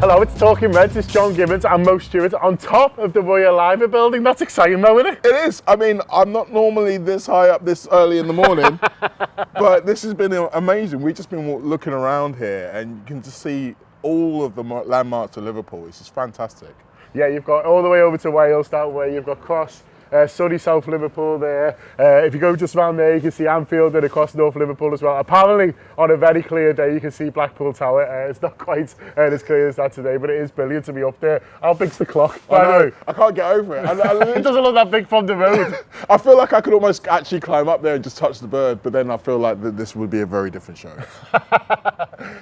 Hello, it's Talking Reds, it's John Gibbons and Mo Stewart on top of the Royal Liver building. That's exciting though, isn't it? It is. I mean, I'm not normally this high up this early in the morning, but this has been amazing. We've just been looking around here and you can just see all of the landmarks of Liverpool. It's just fantastic. Yeah, you've got all the way over to Wales that way, you've got Cross, sunny South Liverpool there. If you go just around there, you can see Anfield and across North Liverpool as well. Apparently, on a very clear day, you can see Blackpool Tower. It's not quite as clear as that today, but it is brilliant to be up there. How big's the clock, by the way? I can't get over it. It doesn't look that big from the road. I feel like I could almost actually climb up there and just touch the bird, but then I feel like this would be a very different show.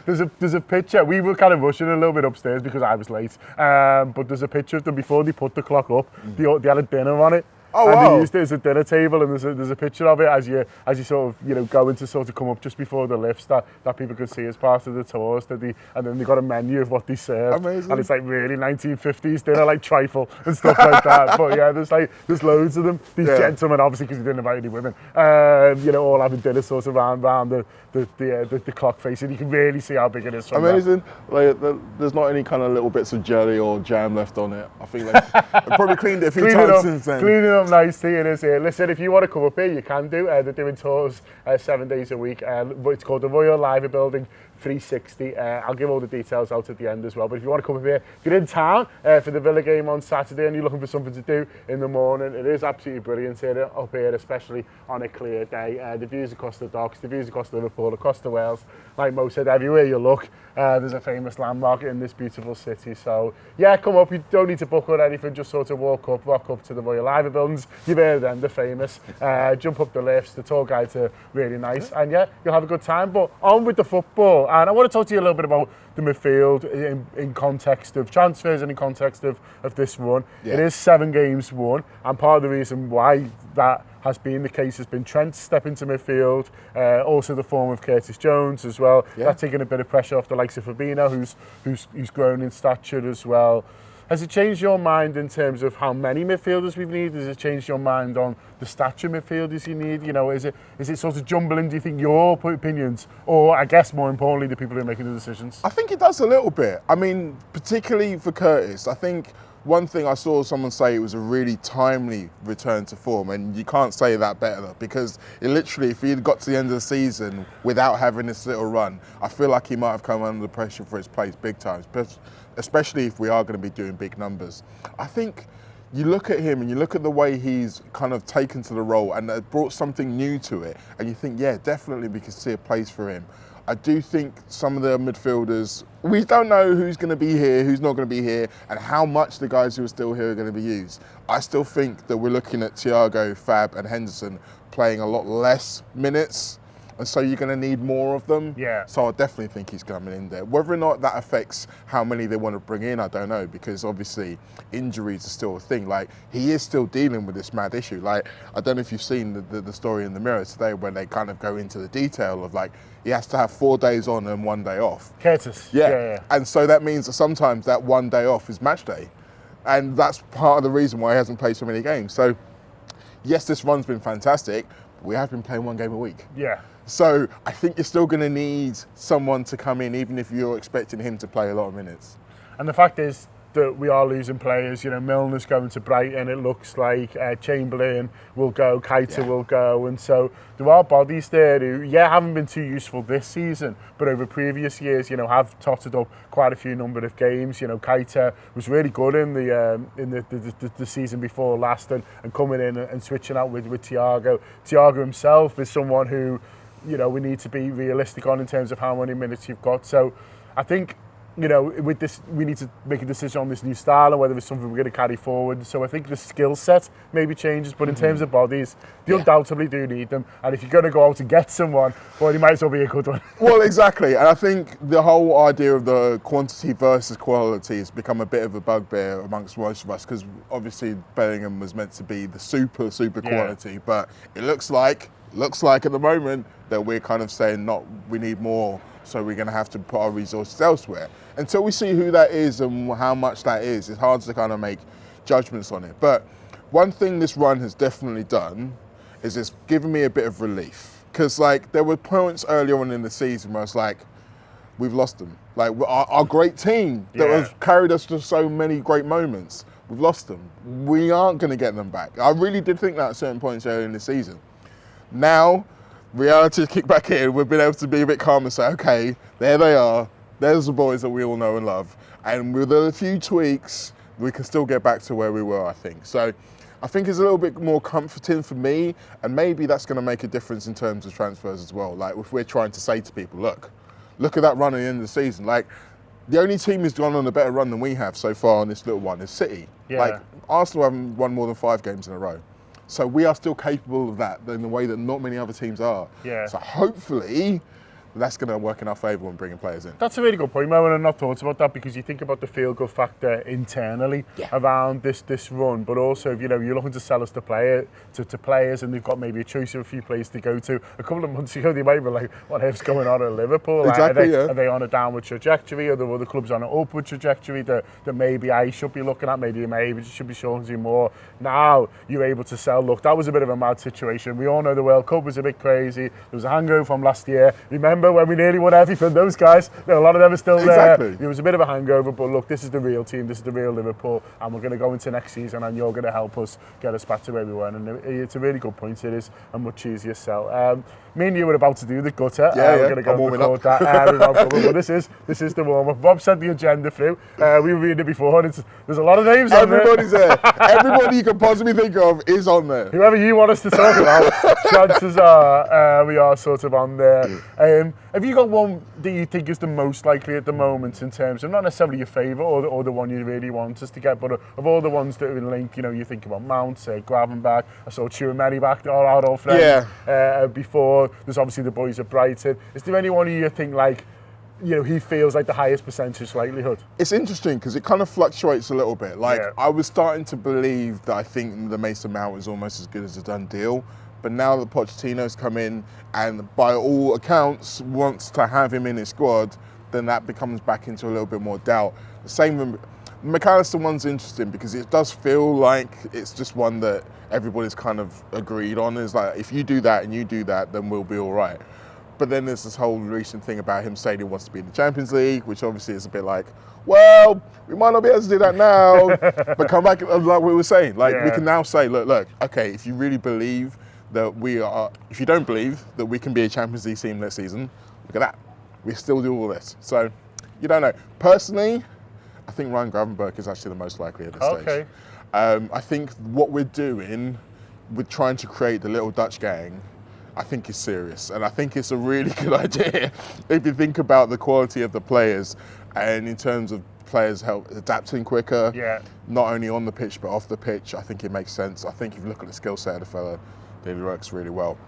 There's a picture. We were kind of rushing a little bit upstairs because I was late. But there's a picture of them before they put the clock up. They had a dinner on it. Oh, and wow. they used it as a dinner table, and there's a picture of it as you sort of going to sort of come up just before the lifts that people could see as part of the tours. And then they got a menu of what they serve. Amazing. And it's like really 1950s dinner, like trifle and stuff like that. But yeah, there's loads of them. These gentlemen, obviously because they didn't invite any women, all having dinner sort of round the clock face, and you can really see how big it is. From amazing. Like, there's not any kind of little bits of jelly or jam left on it. I think they've probably cleaned it a few times since then. Clean it up nicely, it is here. Listen, if you want to come up here, you can do. They're doing tours 7 days a week. But it's called the Royal Liver Building 360. I'll give all the details out at the end as well. But if you want to come up here, get in town for the Villa game on Saturday and you're looking for something to do in the morning, it is absolutely brilliant here, up here, especially on a clear day. The views across the docks, the views across Liverpool, across the Wales. Like Mo said, everywhere you look, there's a famous landmark in this beautiful city. So yeah, come up. You don't need to book or anything. Just sort of rock up to the Royal Liver Buildings. You've heard of them, they're famous. Jump up the lifts. The tour guides are really nice, and yeah, you'll have a good time. But on with the football, and I want to talk to you a little bit about the midfield in context of transfers and in context of this run. Yeah. It is 7 games won, and part of the reason why that has been the case has been Trent stepping to midfield, also the form of Curtis Jones as well. Yeah. That's taken a bit of pressure off the likes of Fabinho, who's grown in stature as well. Has it changed your mind in terms of how many midfielders we need? Has it changed your mind on the stature midfielders you need? Is it sort of jumbling, do you think, your opinions? Or, I guess, more importantly, the people who are making the decisions? I think it does a little bit. I mean, particularly for Curtis, I think one thing I saw someone say, it was a really timely return to form, and you can't say that better, because it literally, if he had got to the end of the season without having this little run, I feel like he might have come under pressure for his place big time, especially if we are going to be doing big numbers. I think you look at him and you look at the way he's kind of taken to the role and brought something new to it, and you think, yeah, definitely we can see a place for him. I do think some of the midfielders, we don't know who's going to be here, who's not going to be here, and how much the guys who are still here are going to be used. I still think that we're looking at Thiago, Fab and Henderson playing a lot less minutes, and so you're going to need more of them. Yeah. So I definitely think he's coming in there. Whether or not that affects how many they want to bring in, I don't know, because obviously injuries are still a thing. Like, he is still dealing with this mad issue. Like, I don't know if you've seen the story in the Mirror today when they kind of go into the detail of, like, he has to have 4 days on and 1 day off. Curtis. Yeah. And so that means that sometimes that 1 day off is match day. And that's part of the reason why he hasn't played so many games. So, yes, this run's been fantastic, but we have been playing 1 game a week. Yeah. So I think you're still going to need someone to come in, even if you're expecting him to play a lot of minutes. And the fact is that we are losing players. Milner's going to Brighton, it looks like. Chamberlain will go, Keita will go. And so there are bodies there who, haven't been too useful this season, but over previous years, have totted up quite a few number of games. Keita was really good in the season before last, and coming in and switching out with Thiago. Thiago himself is someone who, we need to be realistic on in terms of how many minutes you've got. So I think, with this, we need to make a decision on this new style and whether it's something we're going to carry forward. So I think the skill set maybe changes, but in terms of bodies, you undoubtedly do need them. And if you're going to go out and get someone, well, you might as well be a good one. Well, exactly. And I think the whole idea of the quantity versus quality has become a bit of a bugbear amongst most of us, because obviously Bellingham was meant to be the super quality, but it looks like at the moment that we're kind of saying, we need more, so we're going to have to put our resources elsewhere. Until we see who that is and how much that is, it's hard to kind of make judgments on it. But one thing this run has definitely done is it's given me a bit of relief. Because, there were points earlier on in the season where I was like, we've lost them. Like our great team that has carried us to so many great moments, we've lost them. We aren't going to get them back. I really did think that at certain points early in the season. Now, reality kick back in. We've been able to be a bit calm and say, okay, there they are. There's the boys that we all know and love. And with a few tweaks, we can still get back to where we were, I think. So I think it's a little bit more comforting for me, and maybe that's going to make a difference in terms of transfers as well. Like if we're trying to say to people, look at that run at the end of the season. Like the only team who's gone on a better run than we have so far on this little one is City. Yeah. Like Arsenal haven't won more than 5 games in a row. So we are still capable of that in the way that not many other teams are. Yeah. So hopefully that's going to work in our favour when bringing players in. That's a really good point, Mo, and I've not thought about that because you think about the feel-good factor internally around this run, but also if you're looking to sell us to players and they've got maybe a choice of a few places to go to. A couple of months ago, they might be like, what the hell's going on at Liverpool? Exactly, Are they on a downward trajectory? Are there other clubs on an upward trajectory that maybe I should be looking at? Maybe should be showing you more. Now you're able to sell. Look, that was a bit of a mad situation. We all know the World Cup was a bit crazy. There was a hangover from last year. Remember when we nearly won everything? Those guys, a lot of them are still there. There was a bit of a hangover, but look, this is the real team. This is the real Liverpool, and we're going to go into next season, and you're going to help us get us back to where we were. And it's a really good point. It is a much easier sell. Me and you were about to do the gutter. We're going to go and record that. But this is the warm-up. Bob sent the agenda through. We were reading it before. And there's a lot of names on there. Everybody's there. Everybody you can possibly think of is on there. Whoever you want us to talk about, chances are we are sort of on there. Have you got one that you think is the most likely at the moment in terms of not necessarily your favourite or the one you really want us to get, but of all the ones that are linked, you think about Mount, Gravenberch, I saw Chouameni back, our old friend before. There's obviously the boys at Brighton. Is there anyone who you think he feels like the highest percentage likelihood? It's interesting because it kind of fluctuates a little bit. I was starting to believe that I think the Mason Mount is almost as good as a done deal. But now that Pochettino's come in and by all accounts wants to have him in his squad, then that becomes back into a little bit more doubt. The same with McAllister one's interesting because it does feel like it's just one that everybody's kind of agreed on. Is like, if you do that and you do that, then we'll be all right. But then there's this whole recent thing about him saying he wants to be in the Champions League, which obviously is a bit like, well, we might not be able to do that now, but come back, like we were saying, we can now say, look, okay, if you really believe that if you don't believe that we can be a Champions League team next season, look at that. We still do all this. So, you don't know. Personally, I think Ryan Gravenberch is actually the most likely at this stage. I think what we're doing with trying to create the little Dutch gang, I think is serious. And I think it's a really good idea if you think about the quality of the players and in terms of players help adapting quicker, not only on the pitch but off the pitch. I think it makes sense. I think if you look at the skill set of the fella, it works really well.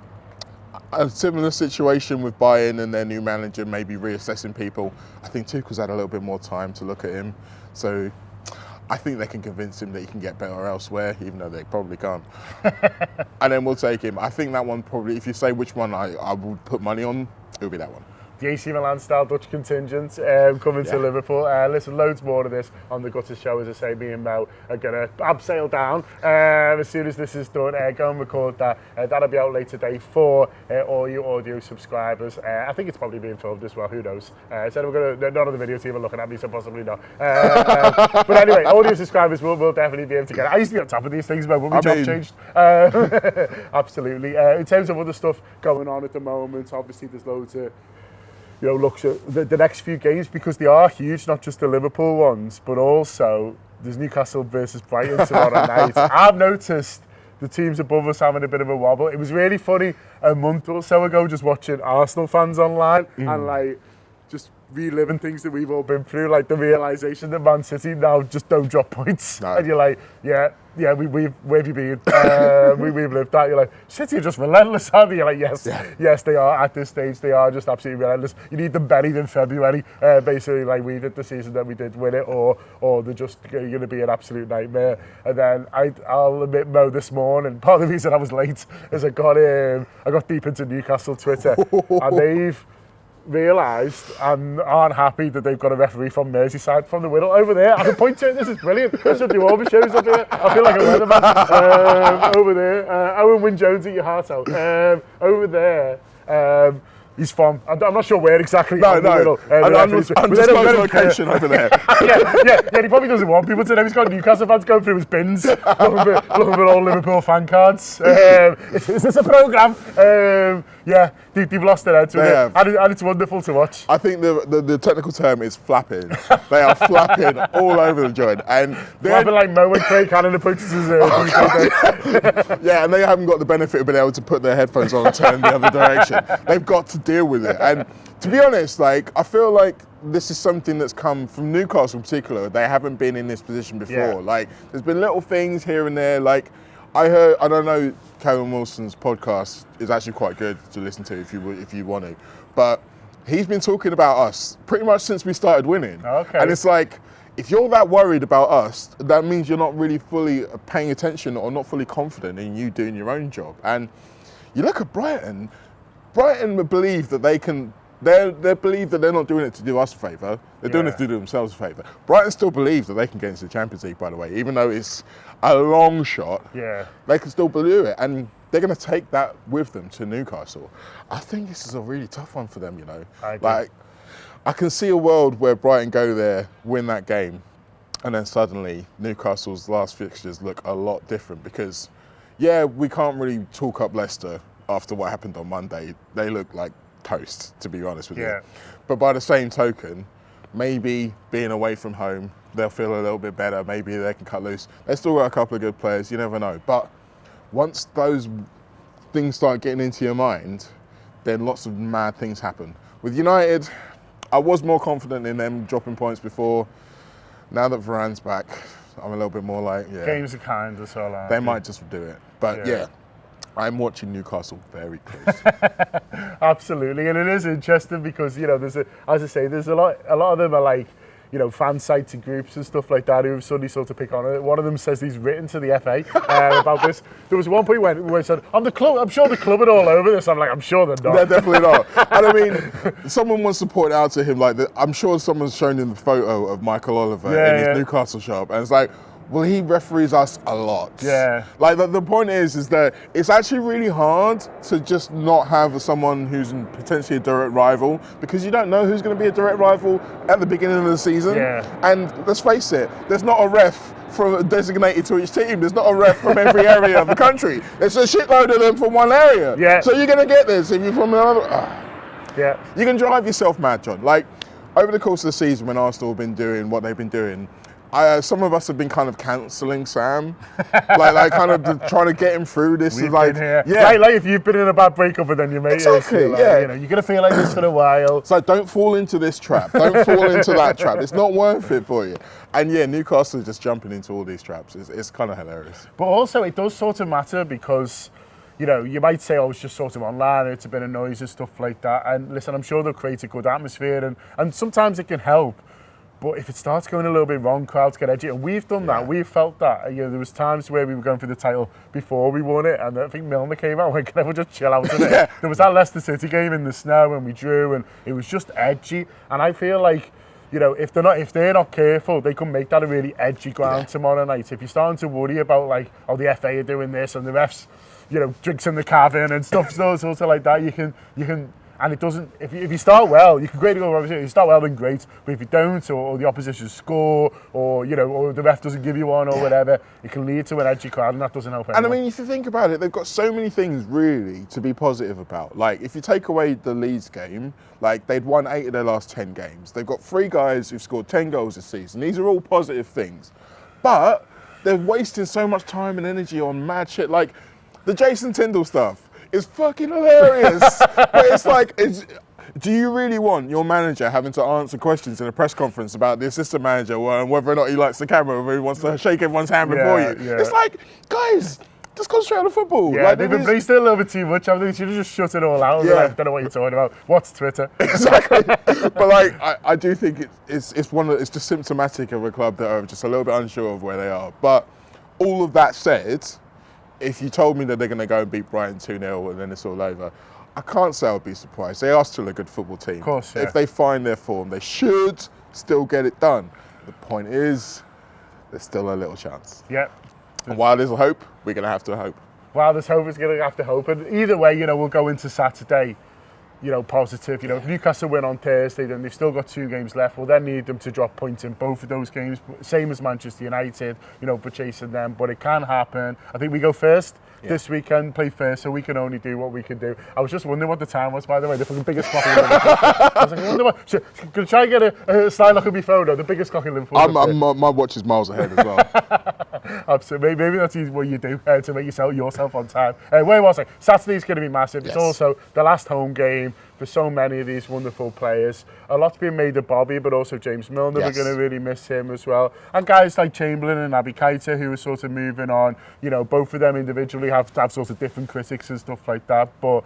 A similar situation with Bayern and their new manager, maybe reassessing people. I think Tuchel's had a little bit more time to look at him. So I think they can convince him that he can get better elsewhere, even though they probably can't. And then we'll take him. I think that one probably, if you say which one I would put money on, it would be that one. The AC Milan style Dutch contingent coming to Liverpool. Listen, loads more of this on the Gutter Show. As I say, me and Mo are going to abseil down as soon as this is done. Go and record that. That'll be out later today for all you audio subscribers. I think it's probably being filmed as well. Who knows? So none of the video team are looking at me, so possibly not. But anyway, audio subscribers will definitely be able to get it. I used to be on top of these things, but my job changed. Absolutely. In terms of other stuff going on at the moment, obviously there's loads of looks at the next few games because they are huge, not just the Liverpool ones, but also there's Newcastle versus Brighton tomorrow night. I've noticed the teams above us having a bit of a wobble. It was really funny a month or so ago just watching Arsenal fans online and just reliving things that we've all been through, like the realisation that Man City now just don't drop points. No. And you're like, where have you been? We've lived that. You're like, City are just relentless, aren't they? You're like, yes, they are. At this stage, they are just absolutely relentless. You need them buried in February, basically, like we did the season that we did win it, or they're just going to be an absolute nightmare. And then I'll admit, Mo, this morning, part of the reason I was late is I got deep into Newcastle Twitter, and they've realised and aren't happy that they've got a referee from Merseyside from the Whittle over there. I can point to it. This is brilliant. I should do all the shows up here. I feel like a weatherman over there. Owen Wyn-Jones, eat your heart out. Over there. He's from, I'm not sure where exactly. No. Undisclosed location over there. yeah, he probably doesn't want people to know. He's got Newcastle fans going through his bins, looking for all Liverpool fan cards. Is this a programme? They've lost their head to it. And it's wonderful to watch. I think the technical term is flapping. They are flapping all over the joint. And flapping like Mo and Craig Cannon approaches his Yeah, and they haven't got the benefit of being able to put their headphones on and turn the other direction. They've got to deal with it. And to be honest, like, I feel like this is something that's come from Newcastle in particular. They haven't been in this position before. Yeah. Like, there's been little things here and there. Like, I don't know, Callum Wilson's podcast is actually quite good to listen to if you want to. But he's been talking about us pretty much since we started winning. Okay. And it's like, if you're that worried about us, that means you're not really fully paying attention or not fully confident in you doing your own job. And you look at Brighton believe that they believe that they're not doing it to do us a favour. They're doing it to do themselves a favour. Brighton still believe that they can get into the Champions League, by the way, even though it's a long shot. Yeah. They can still believe it, and they're going to take that with them to Newcastle. I think this is a really tough one for them, you know. Like, I can see a world where Brighton go there, win that game, and then suddenly Newcastle's last fixtures look a lot different because, we can't really talk up Leicester after what happened on Monday. They look like toast, to be honest with you. But by the same token, maybe being away from home, they'll feel a little bit better. Maybe they can cut loose. They still got a couple of good players. You never know. But once those things start getting into your mind, then lots of mad things happen. With United, I was more confident in them dropping points before. Now that Varane's back, I'm a little bit more like, Games are kind of so like. They might just do it. But I'm watching Newcastle very close. Absolutely, and it is interesting because, you know, there's a lot of them are like, you know, fan sites and groups and stuff like that who have suddenly sort of pick on it. One of them says he's written to the FA about this. There was one point where he said, I'm sure the club are all over this. I'm like, I'm sure they're not. They're definitely not. And I mean, someone wants to point out to him, like, I'm sure someone's shown him the photo of Michael Oliver in his Newcastle shop, and it's like, well, he referees us a lot. Yeah. Like, the point is that it's actually really hard to just not have someone who's potentially a direct rival, because you don't know who's going to be a direct rival at the beginning of the season. Yeah. And let's face it, there's not a ref designated to each team. There's not a ref from every area of the country. There's a shitload of them from one area. Yeah. So you're going to get this if you're from another. Yeah. You can drive yourself mad, John. Like, over the course of the season, when Arsenal have been doing what they've been doing, some of us have been kind of cancelling Sam, like kind of trying to get him through this. We've like, been here. Like if you've been in a bad breakup and then your mate exactly, is, like, you know, you're gonna feel like this for a while. It's like, don't fall into this trap. Don't fall into that trap. It's not worth it for you. And Newcastle is just jumping into all these traps. It's kind of hilarious. But also, it does sort of matter because, you know, you might say, it's just sort of online, it's a bit of noise and stuff like that. And listen, I'm sure they'll create a good atmosphere, and sometimes it can help. But if it starts going a little bit wrong, crowds get edgy. And we've done that. We've felt that. You know, there was times where we were going for the title before we won it, and I think Milner came out and went, can everyone just chill out a bit? There was that Leicester City game in the snow and we drew, and it was just edgy. And I feel like, you know, if they're not careful, they can make that a really edgy ground tomorrow night. If you're starting to worry about, like, the FA are doing this and the refs, you know, drinks in the cabin and stuff, sort of like that, you can. And it doesn't, if you start well, you can greatly go, obviously, if you start well, then great. But if you don't, or the opposition score, or, you know, or the ref doesn't give you one or whatever, it can lead to an edgy crowd, and that doesn't help anyone. And I mean, if you think about it, they've got so many things really to be positive about. Like, if you take away the Leeds game, like, they'd won 8 of their last 10 games. They've got 3 guys who've scored 10 goals this season. These are all positive things. But they're wasting so much time and energy on mad shit. Like, the Jason Tindall stuff is fucking hilarious. But it's like, do you really want your manager having to answer questions in a press conference about the assistant manager and whether or not he likes the camera, or whether he wants to shake everyone's hand before you? Yeah. It's like, guys, just concentrate on the football. Yeah, like, they've embraced it a little bit too much. I think they should have just shut it all out. Yeah. Like, I don't know what you're talking about. What's Twitter? Exactly. But like, I do think it's just symptomatic of a club that are just a little bit unsure of where they are. But all of that said, if you told me that they're going to go and beat Brighton 2-0 and then it's all over, I can't say I'd be surprised. They are still a good football team. Of course, yeah. If they find their form, they should still get it done. The point is, there's still a little chance. Yeah. And while there's hope, we're going to have to hope. Well, there's hope, it's going to have to hope. And either way, you know, we'll go into Saturday, positive. If Newcastle win on Thursday, then they've still got 2 games left. We'll then need them to drop points in both of those games, same as Manchester United, for chasing them. But it can happen. I think we go first this weekend, play first, so we can only do what we can do. I was just wondering what the time was, by the way, the fucking biggest clock in Liverpool. I was like, I wonder what. Can I try and get a slide look at my phone? The biggest clock in Liverpool. My watch is miles ahead as well. Absolutely. Maybe that's what you do to make yourself on time. Where was I? Saturday's going to be massive. Yes. It's also the last home game for so many of these wonderful players. A lot's been made of Bobby, but also James Milner. Yes. We're going to really miss him as well. And guys like Chamberlain and Naby Keita, who are sort of moving on. Both of them individually have sort of different critics and stuff like that. But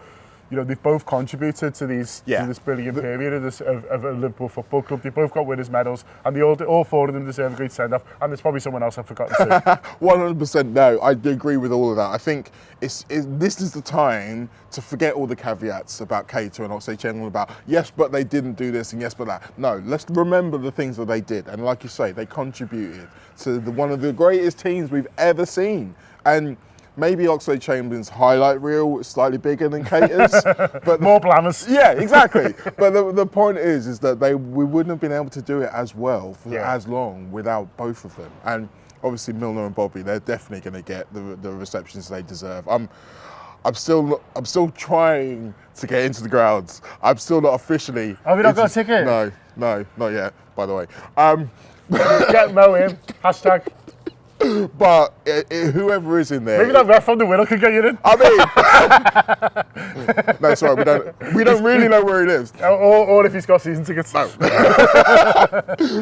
they've both contributed to this brilliant period of a Liverpool Football Club. They've both got winners' medals, and all 4 of them deserve a great send-off. And there's probably someone else I've forgotten too. 100% no, I agree with all of that. I think this is the time to forget all the caveats about Keita and Oxlade-Chamberlain about, yes, but they didn't do this, and yes, but that. No, let's remember the things that they did. And like you say, they contributed to one of the greatest teams we've ever seen. And maybe Oxlade-Chamberlain's highlight reel is slightly bigger than Keita's, but more glamorous. Yeah, exactly. But the point is that we wouldn't have been able to do it as well for as long without both of them. And obviously Milner and Bobby, they're definitely going to get the receptions they deserve. I'm still trying to get into the grounds. I'm still not officially. Have you not got a ticket? No, not yet. By the way. Get Mo in. Hashtag. But whoever is in there, maybe that ref from the Whittle could get you in. I mean, no, sorry, we don't really know where he lives, or if he's got season tickets. No.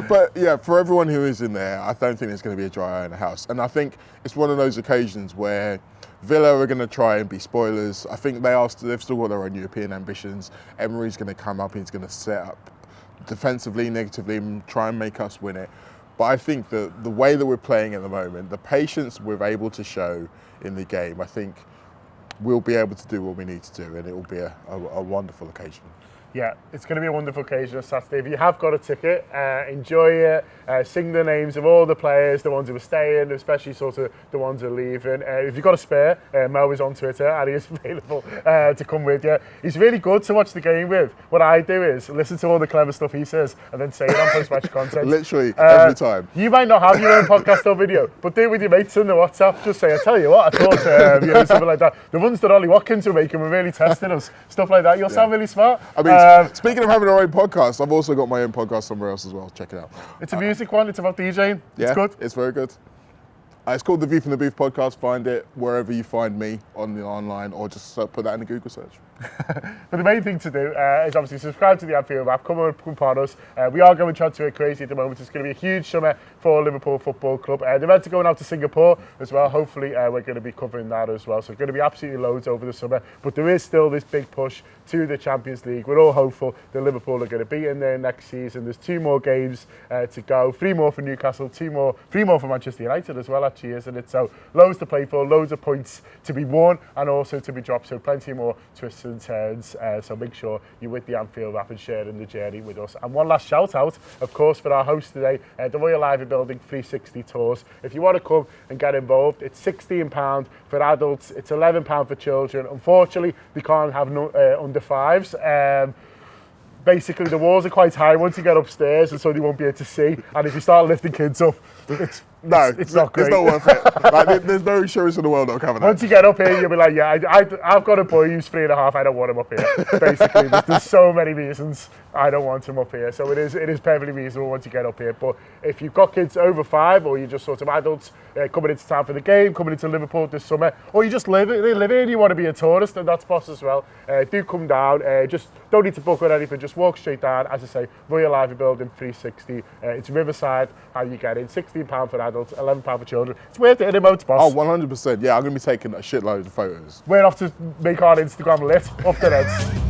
But yeah, for everyone who is in there, I don't think there's going to be a dry eye in the house, and I think it's one of those occasions where Villa are going to try and be spoilers. I think they've still got their own European ambitions. Emery's going to come up and he's going to set up defensively, negatively, and try and make us win it. But I think that the way that we're playing at the moment, the patience we're able to show in the game, I think we'll be able to do what we need to do, and it will be a wonderful occasion. Yeah, it's going to be a wonderful occasion on Saturday. If you have got a ticket, enjoy it. Sing the names of all the players, the ones who are staying, especially sort of the ones who are leaving. If you've got a spare, Mo is on Twitter and he is available to come with you. He's really good to watch the game with. What I do is listen to all the clever stuff he says and then say it on post-match content. Literally every time. You might not have your own podcast or video, but do it with your mates in the WhatsApp. Just say, I tell you what, I thought, something like that. The ones that Ollie Watkins were making were really testing us. Stuff like that. You'll sound really smart. I mean, speaking of having our own podcast, I've also got my own podcast somewhere else as well. Check it out. It's a music one. It's about DJing. Yeah, it's good. It's very good. It's called the View from the Booth podcast. Find it wherever you find me online, or just put that in a Google search. But the main thing to do is obviously subscribe to the Anfield Wrap. Come upon us. We are going transfer crazy at the moment. It's going to be a huge summer for Liverpool Football Club. The events are going out to Singapore as well. Hopefully we're going to be covering that as well. So it's going to be absolutely loads over the summer. But there is still this big push to the Champions League. We're all hopeful that Liverpool are going to be in there next season. There's 2 more games to go. 3 more for Newcastle. 3 more for Manchester United as well, actually, isn't it? So loads to play for, loads of points to be won and also to be dropped. So plenty more twists and turns. So make sure you're with the Anfield Wrap and sharing the journey with us. And one last shout out, of course, for our host today, the Royal Live Building 360 Tours. If you want to come and get involved, it's £16 for adults, it's £11 for children. Unfortunately, they can't have under 5s. Basically, the walls are quite high once you get upstairs, and so they won't be able to see. And if you start lifting kids up, it's not great. It's not worth it. Like, there's no insurance in the world that'll cover that. Once you get up here, you'll be like, yeah, I've got a boy who's 3.5. I don't want him up here. Basically, there's so many reasons I don't want him up here. So it is perfectly reasonable once you get up here. But if you've got kids over 5, or you're just sort of adults coming into town for the game, coming into Liverpool this summer, or you just live here and you want to be a tourist, then that's possible as well. Do come down. Just don't need to book or anything. Just walk straight down. As I say, Royal Live Building 360. It's Riverside. How you get in? £16 for adults, £11 for children. It's worth it in emotes, boss. Oh, 100%. Yeah, I'm going to be taking a shitload of photos. We're off to make our Instagram lit. Up the heads.